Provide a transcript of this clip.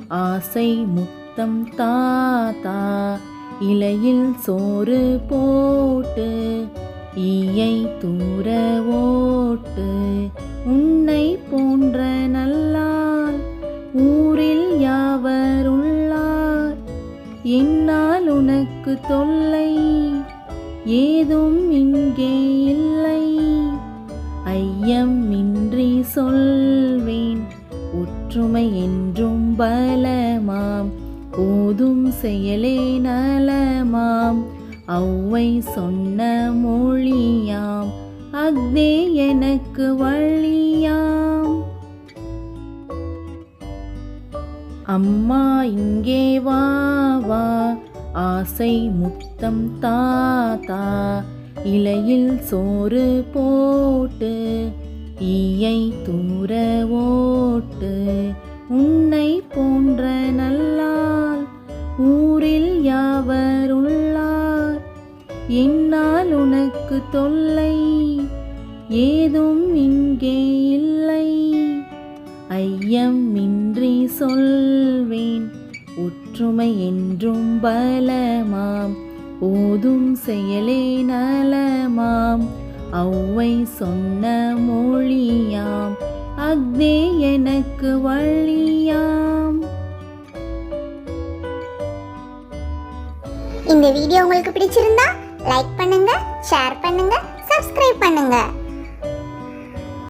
ஆசை முத்தம் தாத்தா இலையில் சோறு போட்டு ஈயை தூர ஓட்டு. உன்னை போன்ற நல்லால் ஊரில் யாவர் உள்ளார். என்னால் உனக்கு தொல்லை ஏதும் இங்கே இல்லை. ஐயமின்றி சொல்வேன் ஒற்றுமை என்றும் பலமாம். ஓதும் செயலே நலமாம். ஔவை சொன்ன மொழியாம். அஃதே எனக்கு வழியாம். அம்மா இங்கே வா வா ஆசை முத்தம் தாத்தா இலையில் சோறு போட்டு ஈயை தூர ஓட்டு. உன்னை போன்ற நல்லால் ஊரில் யாவர் உள்ளார். என்னால் உனக்கு தொல்லை ஏதும் இங்கே இல்லை. ஐயமின்றி சொல்வேன் ஒற்றுமை என்றும் பலமாம். ஓதும் செயலே நலமாம். ஔவை சொன்ன மொழியாம். அஃதே எனக்கு வழியாம். இந்த வீடியோ உங்களுக்கு பிடிச்சிருந்தா லைக் பண்ணுங்க, ஷேர் பண்ணுங்க, சப்ஸ்கிரைப் பண்ணுங்க.